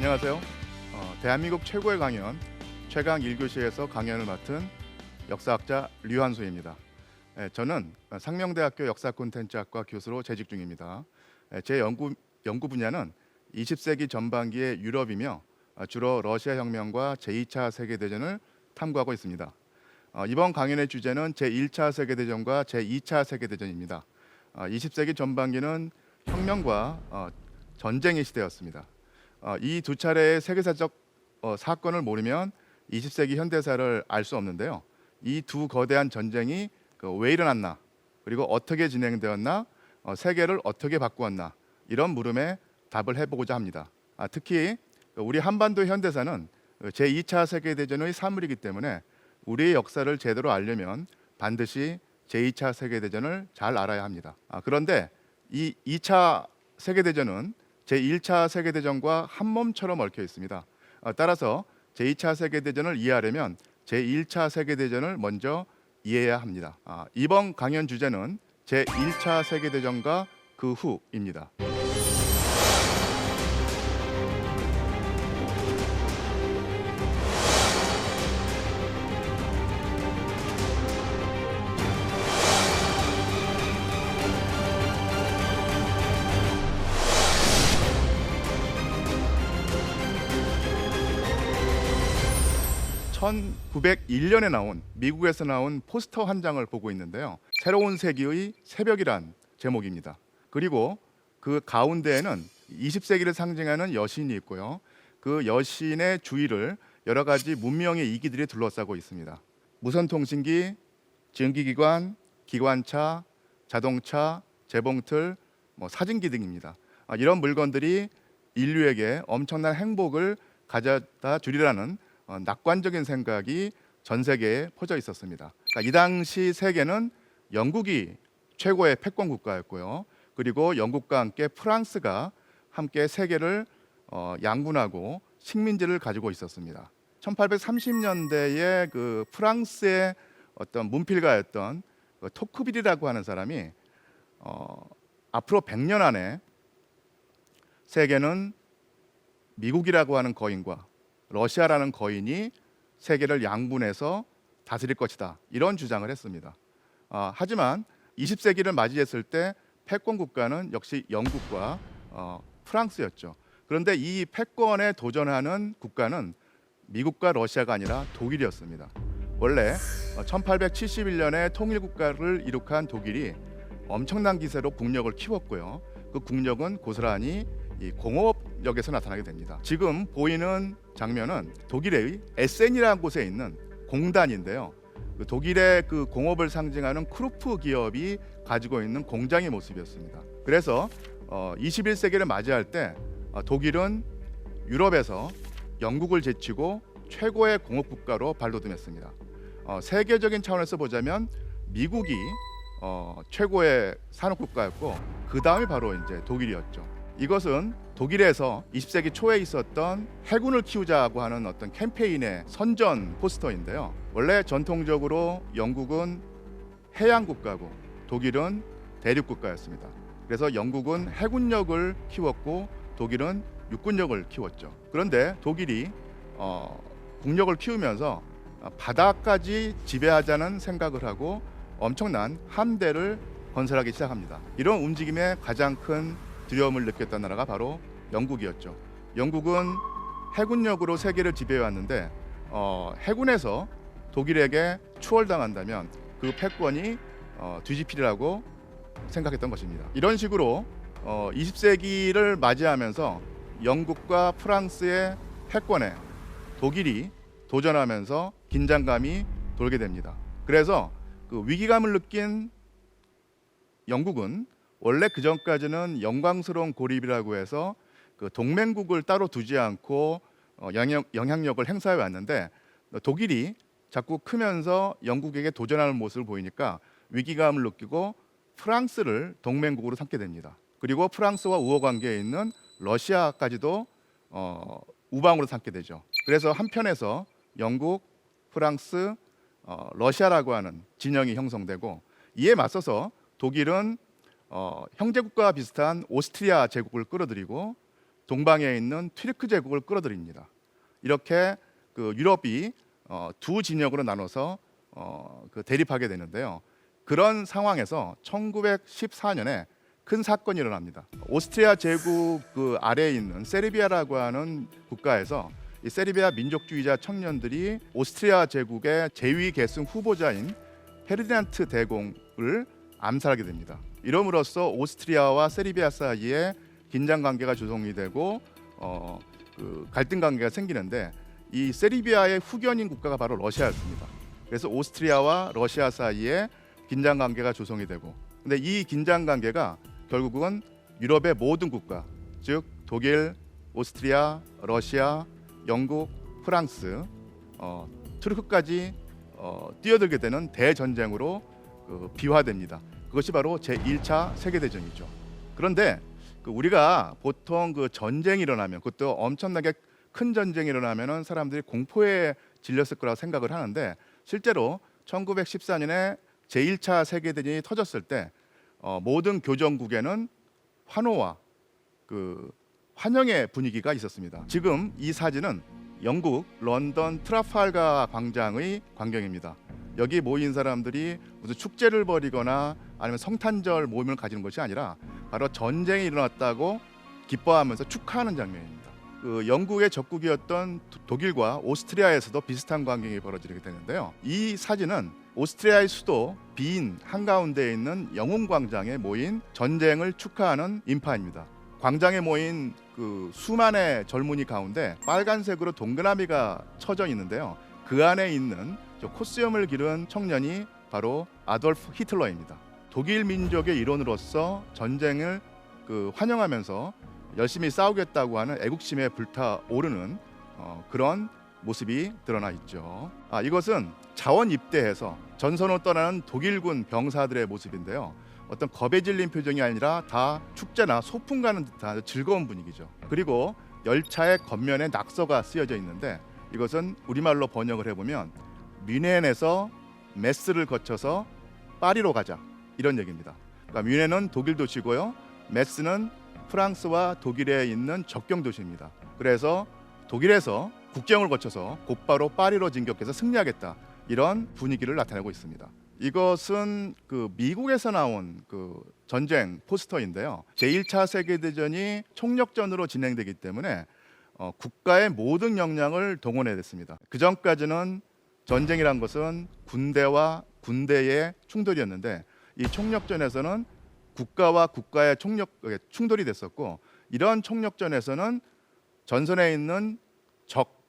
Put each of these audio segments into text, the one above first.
안녕하세요. 대한민국 최고의 강연 최강 1교시에서 강연을 맡은 역사학자 류한수입니다. 저는 상명대학교 역사콘텐츠학과 교수로 재직 중입니다. 제 연구 분야는 20세기 전반기의 유럽이며 주로 러시아 혁명과 제2차 세계대전을 탐구하고 있습니다. 이번 강연의 주제는 제1차 세계대전과 제2차 세계대전입니다. 20세기 전반기는 혁명과 전쟁의 시대였습니다. 이 두 차례의 세계사적 사건을 모르면 20세기 현대사를 알 수 없는데요. 이 두 거대한 전쟁이 왜 일어났나, 그리고 어떻게 진행되었나, 세계를 어떻게 바꾸었나, 이런 물음에 답을 해보고자 합니다. 특히 우리 한반도 현대사는 제2차 세계대전의 사물이기 때문에 우리의 역사를 제대로 알려면 반드시 제2차 세계대전을 잘 알아야 합니다. 그런데 이 2차 세계대전은 제1차 세계대전과 한 몸처럼 얽혀 있습니다. 따라서 제2차 세계대전을 이해하려면 제1차 세계대전을 먼저 이해해야 합니다. 이번 강연 주제는 제1차 세계대전과 그 후입니다. 1901년에 나온 미국에서 나온 포스터 한 장을 보고 있는데요. 새로운 세기의 새벽이란 제목입니다. 그리고 그 가운데에는 20세기를 상징하는 여신이 있고요. 그 여신의 주위를 여러 가지 문명의 이기들이 둘러싸고 있습니다. 무선통신기, 증기기관, 기관차, 자동차, 재봉틀, 사진기 등입니다. 이런 물건들이 인류에게 엄청난 행복을 가져다 주리라는 낙관적인 생각이 전 세계에 퍼져 있었습니다. 이 당시 세계는 영국이 최고의 패권 국가였고요. 그리고 영국과 함께 프랑스가 함께 세계를 양분하고 식민지를 가지고 있었습니다. 1830년대에 그 프랑스의 어떤 문필가였던 토크빌이라고 하는 사람이 앞으로 100년 안에 세계는 미국이라고 하는 거인과 러시아라는 거인이 세계를 양분해서 다스릴 것이다, 이런 주장을 했습니다. 하지만 20세기를 맞이했을 때 패권 국가는 역시 영국과 프랑스였죠. 그런데 이 패권에 도전하는 국가는 미국과 러시아가 아니라 독일이었습니다. 원래 1871년에 통일국가를 이룩한 독일이 엄청난 기세로 국력을 키웠고요. 그 국력은 고스란히 이 공업력에서 나타나게 됩니다. 지금 보이는 장면은 독일의 에센이라는 곳에 있는 공단인데요. 독일의 그 공업을 상징하는 크루프 기업이 가지고 있는 공장의 모습이었습니다. 그래서 21세기를 맞이할 때 독일은 유럽에서 영국을 제치고 최고의 공업 국가로 발돋움했습니다. 세계적인 차원에서 보자면 미국이 최고의 산업 국가였고 그 다음이 바로 이제 독일이었죠. 이것은 독일에서 20세기 초에 있었던 해군을 키우자고 하는 어떤 캠페인의 선전 포스터인데요. 원래 전통적으로 영국은 해양 국가고 독일은 대륙 국가였습니다. 그래서 영국은 해군력을 키웠고 독일은 육군력을 키웠죠. 그런데 독일이 국력을 키우면서 바다까지 지배하자는 생각을 하고 엄청난 함대를 건설하기 시작합니다. 이런 움직임에 가장 큰 두려움을 느꼈던 나라가 바로 영국이었죠. 영국은 해군력으로 세계를 지배해왔는데 해군에서 독일에게 추월당한다면 그 패권이 뒤집히리라고 생각했던 것입니다. 이런 식으로 20세기를 맞이하면서 영국과 프랑스의 패권에 독일이 도전하면서 긴장감이 돌게 됩니다. 그래서 그 위기감을 느낀 영국은 원래 그 전까지는 영광스러운 고립이라고 해서 그 동맹국을 따로 두지 않고 영향력을 행사해 왔는데 독일이 자꾸 크면서 영국에게 도전하는 모습을 보이니까 위기감을 느끼고 프랑스를 동맹국으로 삼게 됩니다. 그리고 프랑스와 우호 관계에 있는 러시아까지도 우방으로 삼게 되죠. 그래서 한편에서 영국, 프랑스, 러시아라고 하는 진영이 형성되고 이에 맞서서 독일은 형제국가와 비슷한 오스트리아 제국을 끌어들이고 동방에 있는 튀르크 제국을 끌어들입니다. 이렇게 그 유럽이 두 진영으로 나눠서 대립하게 되는데요. 그런 상황에서 1914년에 큰 사건이 일어납니다. 오스트리아 제국 그 아래에 있는 세르비아라고 하는 국가에서 이 세르비아 민족주의자 청년들이 오스트리아 제국의 재위 계승 후보자인 페르디난트 대공을 암살하게 됩니다. 이름으로써 오스트리아와 세르비아 사이에 긴장 관계가 조성이 되고 그 갈등 관계가 생기는데 이 세르비아의 후견인 국가가 바로 러시아였습니다. 그래서 오스트리아와 러시아 사이에 긴장 관계가 조성이 되고, 근데 이 긴장 관계가 결국은 유럽의 모든 국가, 즉 독일, 오스트리아, 러시아, 영국, 프랑스, 투르크까지 뛰어들게 되는 대전쟁으로 비화됩니다. 그것이 바로 제1차 세계대전이죠. 그런데 우리가 보통 그 전쟁이 일어나면, 그것도 엄청나게 큰 전쟁이 일어나면은 사람들이 공포에 질렸을 거라고 생각을 하는데, 실제로 1914년에 제1차 세계대전이 터졌을 때 모든 교정국에는 환호와 그 환영의 분위기가 있었습니다. 지금 이 사진은 영국 런던 트라팔가 광장의 광경입니다. 여기 모인 사람들이 무슨 축제를 벌이거나 아니면 성탄절 모임을 가지는 것이 아니라 바로 전쟁이 일어났다고 기뻐하면서 축하하는 장면입니다. 그 영국의 적국이었던 독일과 오스트리아에서도 비슷한 광경이 벌어지게 되는데요. 이 사진은 오스트리아의 수도 빈 한가운데에 있는 영웅광장에 모인 전쟁을 축하하는 인파입니다. 광장에 모인 그 수만의 젊은이 가운데 빨간색으로 동그라미가 쳐져 있는데요. 그 안에 있는 저 코스염을 기른 청년이 바로 아돌프 히틀러입니다. 독일 민족의 일원으로서 전쟁을 환영하면서 열심히 싸우겠다고 하는 애국심에 불타오르는 그런 모습이 드러나 있죠. 이것은 자원 입대해서 전선으로 떠나는 독일군 병사들의 모습인데요. 어떤 겁에 질린 표정이 아니라 다 축제나 소풍 가는 듯한 즐거운 분위기죠. 그리고 열차의 겉면에 낙서가 쓰여져 있는데, 이것은 우리말로 번역을 해보면 뮌헨에서 메스를 거쳐서 파리로 가자, 이런 얘기입니다. 그러니까 뮌헨은 독일 도시고요, 메스는 프랑스와 독일에 있는 적경 도시입니다. 그래서 독일에서 국경을 거쳐서 곧바로 파리로 진격해서 승리하겠다, 이런 분위기를 나타내고 있습니다. 이것은 미국에서 나온 전쟁 포스터인데요. 제1차 세계대전이 총력전으로 진행되기 때문에 국가의 모든 역량을 동원해야 됐습니다. 그 전까지는 전쟁이란 것은 군대와 군대의 충돌이었는데, 이 총력전에서는 국가와 국가의 충돌이 됐었고, 이런 총력전에서는 전선에 있는 적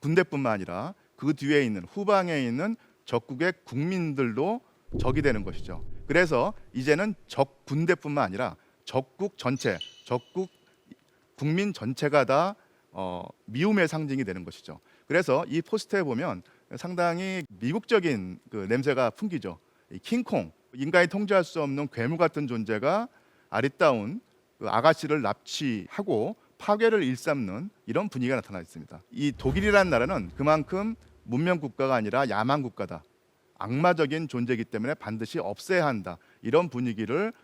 군대뿐만 아니라 그 뒤에 있는 후방에 있는 적국의 국민들도 적이 되는 것이죠. 그래서 이제는 적 군대뿐만 아니라 적국 전체, 적국 국민 전체가 다 미움의 상징이 되는 것이죠. 그래서 이 포스터에 보면 상당히 미국적인 냄새가 풍기죠. 이 킹콩, 인간이 통제할 수 없는 괴물 같은 존재가 아리따운 아가씨를 납치하고 파괴를 일삼는 이런 분위기가 나타나 있습니다. 이 독일이라는 나라는 그만큼 문명 국가가 아니라 야만 국가다, 악마적인 존재이기 때문에 반드시 없애야 한다, 이런 분위기를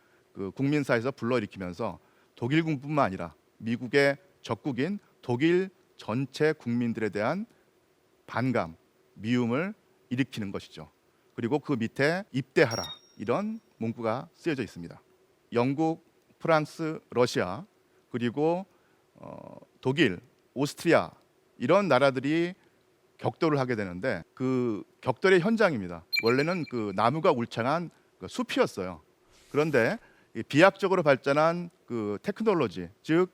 국민사회에서 불러일으키면서 독일군뿐만 아니라 미국의 적국인 독일 전체 국민들에 대한 반감, 미움을 일으키는 것이죠. 그리고 그 밑에 입대하라, 이런 문구가 쓰여져 있습니다. 영국, 프랑스, 러시아, 그리고 독일, 오스트리아, 이런 나라들이 격돌을 하게 되는데, 그 격돌의 현장입니다. 원래는 나무가 울창한 숲이었어요. 그런데 비약적으로 발전한 테크놀로지, 즉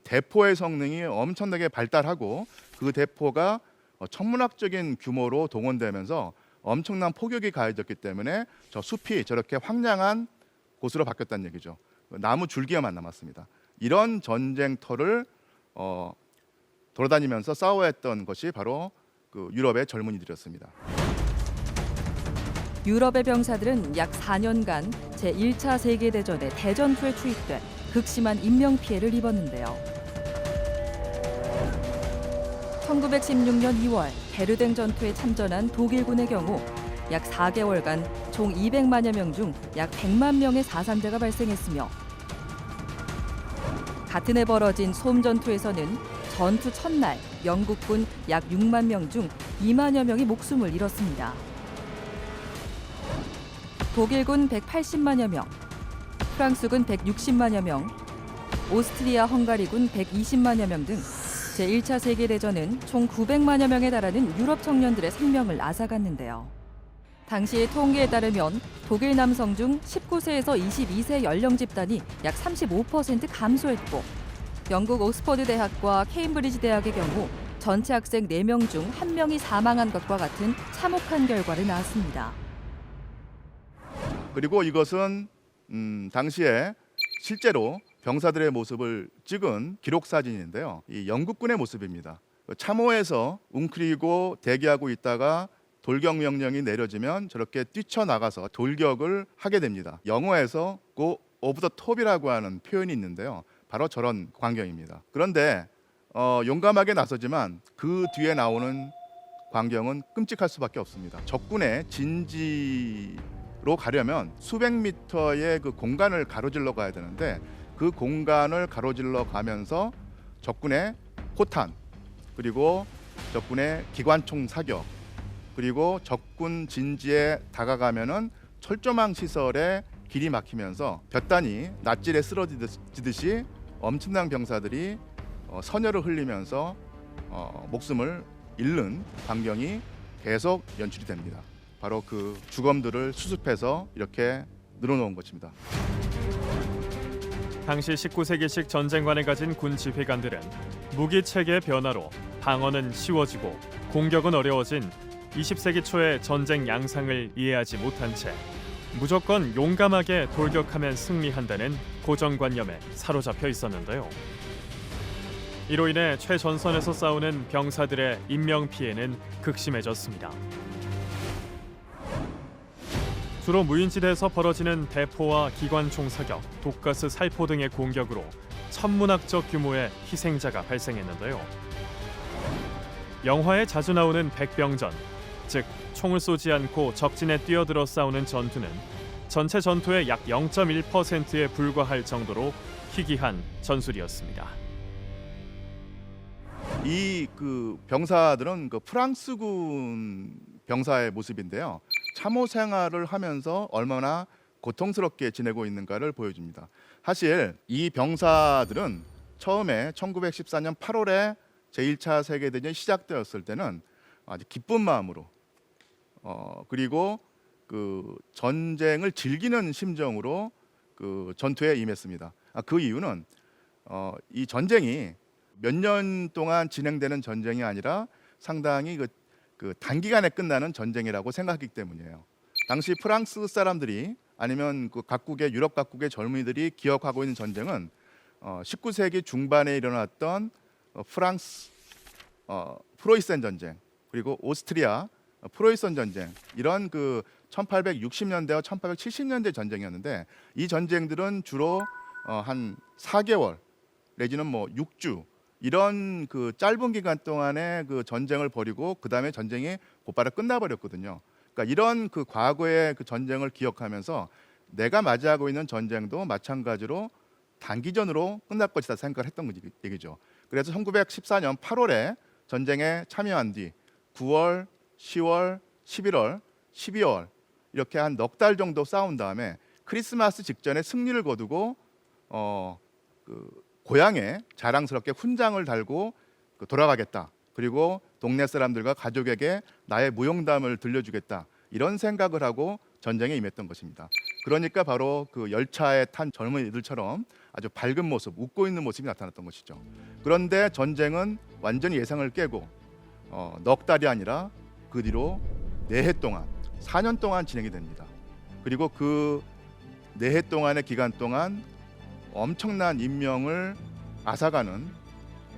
대포의 성능이 엄청나게 발달하고, 그 대포가 천문학적인 규모로 동원되면서 엄청난 포격이 가해졌기 때문에 저 숲이 저렇게 황량한 곳으로 바뀌었다는 얘기죠. 나무 줄기만 남았습니다. 이런 전쟁터를 돌아다니면서 싸워야 했던 것이 바로 유럽의 젊은이들이었습니다. 유럽의 병사들은 약 4년간 제1차 세계대전의 대전투에 투입돼 극심한 인명피해를 입었는데요. 1916년 2월 베르댕 전투에 참전한 독일군의 경우 약 4개월간 총 200만여 명 중 약 100만 명의 사상자가 발생했으며 같은 해 벌어진 솜 전투에서는 전투 첫날 영국군 약 6만 명 중 2만여 명이 목숨을 잃었습니다. 독일군 180만여 명, 프랑스군 160만여 명, 오스트리아 헝가리군 120만여 명 등 제1차 세계대전은 총 900만여 명에 달하는 유럽 청년들의 생명을 앗아갔는데요. 당시 통계에 따르면 독일 남성 중 19세에서 22세 연령 집단이 약 35% 감소했고 영국 옥스퍼드 대학과 케임브리지 대학의 경우 전체 학생 4명 중 1명이 사망한 것과 같은 참혹한 결과를 낳았습니다. 그리고 이것은 당시에 실제로 병사들의 모습을 찍은 기록 사진인데요. 이 영국군의 모습입니다. 참호에서 웅크리고 대기하고 있다가 돌격 명령이 내려지면 저렇게 뛰쳐나가서 돌격을 하게 됩니다. 영어에서 go over the top이라고 하는 표현이 있는데요. 바로 저런 광경입니다. 그런데 용감하게 나서지만 그 뒤에 나오는 광경은 끔찍할 수밖에 없습니다. 적군의 진지로 가려면 수백 미터의 그 공간을 가로질러 가야 되는데 그 공간을 가로질러 가면서 적군의 포탄, 그리고 적군의 기관총 사격, 그리고 적군 진지에 다가가면은 철조망 시설에 길이 막히면서 볕단이 낫질에 쓰러지듯이 엄청난 병사들이 선혈을 흘리면서 목숨을 잃는 광경이 계속 연출이 됩니다. 바로 그 주검들을 수습해서 이렇게 늘어놓은 것입니다. 당시 19세기식 전쟁관을 가진 군 지휘관들은 무기 체계의 변화로 방어는 쉬워지고 공격은 어려워진 20세기 초의 전쟁 양상을 이해하지 못한 채 무조건 용감하게 돌격하면 승리한다는 고정관념에 사로잡혀 있었는데요. 이로 인해 최전선에서 싸우는 병사들의 인명피해는 극심해졌습니다. 주로 무인지대에서 벌어지는 대포와 기관총 사격, 독가스 살포 등의 공격으로 천문학적 규모의 희생자가 발생했는데요. 영화에 자주 나오는 백병전, 즉 총을 쏘지 않고 적진에 뛰어들어 싸우는 전투는 전체 전투의 약 0.1%에 불과할 정도로 희귀한 전술이었습니다. 이 그 병사들은 그 프랑스군 병사의 모습인데요. 참호 생활을 하면서 얼마나 고통스럽게 지내고 있는가를 보여줍니다. 사실 이 병사들은 처음에 1914년 8월에 제1차 세계대전이 시작되었을 때는 아주 기쁜 마음으로 그리고 그 전쟁을 즐기는 심정으로 그 전투에 임했습니다. 그 이유는 이 전쟁이 몇 년 동안 진행되는 전쟁이 아니라 상당히 그 단기간에 끝나는 전쟁이라고 생각하기 때문이에요. 당시 프랑스 사람들이 아니면 그 각국의 유럽 각국의 젊은이들이 기억하고 있는 전쟁은 19세기 중반에 일어났던 프랑스 프로이센 전쟁, 그리고 오스트리아 프로이센 전쟁, 이런 그 1860년대와 1870년대 전쟁이었는데 이 전쟁들은 주로 한 4개월 내지는 뭐 6주 이런 그 짧은 기간 동안에 그 전쟁을 벌이고 그 다음에 전쟁이 곧바로 끝나버렸거든요. 그러니까 이런 그 과거의 그 전쟁을 기억하면서 내가 맞이하고 있는 전쟁도 마찬가지로 단기전으로 끝날 것이다 생각을 했던 얘기죠. 그래서 1914년 8월에 전쟁에 참여한 뒤 9월, 10월, 11월, 12월 이렇게 한 넉 달 정도 싸운 다음에 크리스마스 직전에 승리를 거두고 고향에 자랑스럽게 훈장을 달고 돌아가겠다. 그리고 동네 사람들과 가족에게 나의 무용담을 들려주겠다. 이런 생각을 하고 전쟁에 임했던 것입니다. 그러니까 바로 그 열차에 탄 젊은이들처럼 아주 밝은 모습, 웃고 있는 모습이 나타났던 것이죠. 그런데 전쟁은 완전히 예상을 깨고 넉 달이 아니라 그 뒤로 4해 동안, 4년 동안 진행이 됩니다. 그리고 그 4해 동안의 기간 동안 엄청난 인명을 앗아가는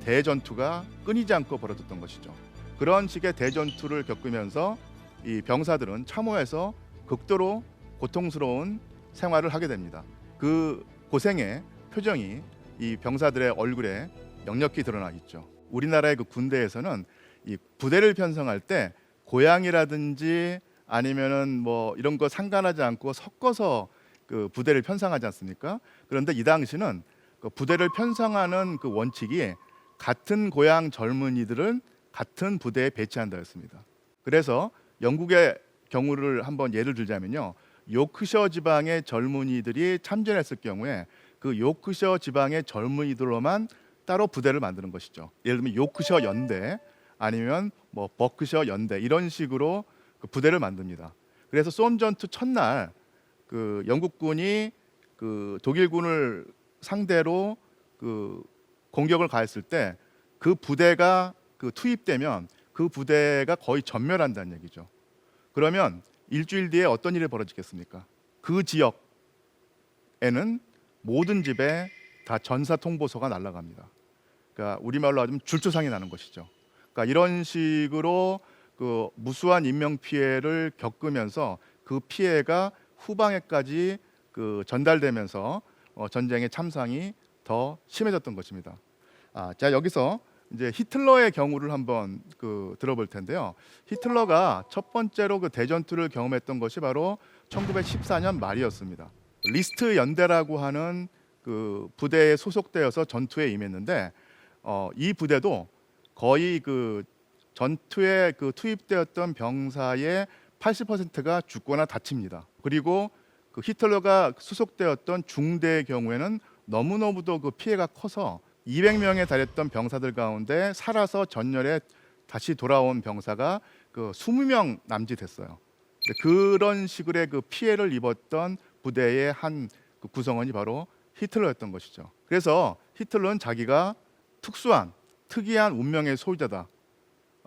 대전투가 끊이지 않고 벌어졌던 것이죠. 그런 식의 대전투를 겪으면서 이 병사들은 참호에서 극도로 고통스러운 생활을 하게 됩니다. 그 고생의 표정이 이 병사들의 얼굴에 역력히 드러나 있죠. 우리나라의 그 군대에서는 이 부대를 편성할 때 고향이라든지 아니면은 뭐 이런 거 상관하지 않고 섞어서 그 부대를 편성하지 않습니까? 그런데 이 당시는 그 부대를 편성하는 그 원칙이 같은 고향 젊은이들을 같은 부대에 배치한다였습니다. 그래서 영국의 경우를 한번 예를 들자면요, 요크셔 지방의 젊은이들이 참전했을 경우에 그 요크셔 지방의 젊은이들로만 따로 부대를 만드는 것이죠. 예를 들면 요크셔 연대 아니면 뭐 버크셔 연대 이런 식으로 그 부대를 만듭니다. 그래서 솜 전투 첫날 그 영국군이 그 독일군을 상대로 그 공격을 가했을 때 그 부대가 그 투입되면 그 부대가 거의 전멸한다는 얘기죠. 그러면 일주일 뒤에 어떤 일이 벌어지겠습니까? 그 지역에는 모든 집에 다 전사 통보서가 날아갑니다. 그러니까 우리말로 하자면 줄초상이 나는 것이죠. 그러니까 이런 식으로 그 무수한 인명 피해를 겪으면서 그 피해가 후방에까지 그 전달되면서 전쟁의 참상이 더 심해졌던 것입니다. 자, 여기서 이제 히틀러의 경우를 한번 그 들어볼 텐데요. 히틀러가 첫 번째로 그 대전투를 경험했던 것이 바로 1914년 말이었습니다. 리스트 연대라고 하는 그 부대에 소속되어서 전투에 임했는데 이 부대도 거의 그 전투에 그 투입되었던 병사의 80%가 죽거나 다칩니다. 그리고 그 히틀러가 소속되었던 중대의 경우에는 너무너무도 그 피해가 커서 200명에 달했던 병사들 가운데 살아서 전열에 다시 돌아온 병사가 그 20명 남짓했어요. 그런 식의 그 피해를 입었던 부대의 한 그 구성원이 바로 히틀러였던 것이죠. 그래서 히틀러는 자기가 특이한 운명의 소유자다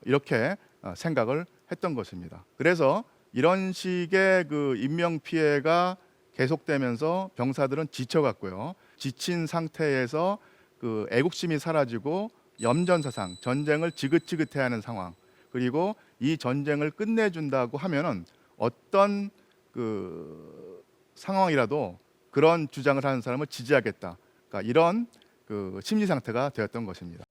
이렇게 생각을 했던 것입니다. 그래서 이런 식의 그 인명 피해가 계속되면서 병사들은 지쳐갔고요. 지친 상태에서 그 애국심이 사라지고 염전사상, 전쟁을 지긋지긋해하는 상황, 그리고 이 전쟁을 끝내준다고 하면은 어떤 그 상황이라도 그런 주장을 하는 사람을 지지하겠다. 그러니까 이런 그 심리 상태가 되었던 것입니다.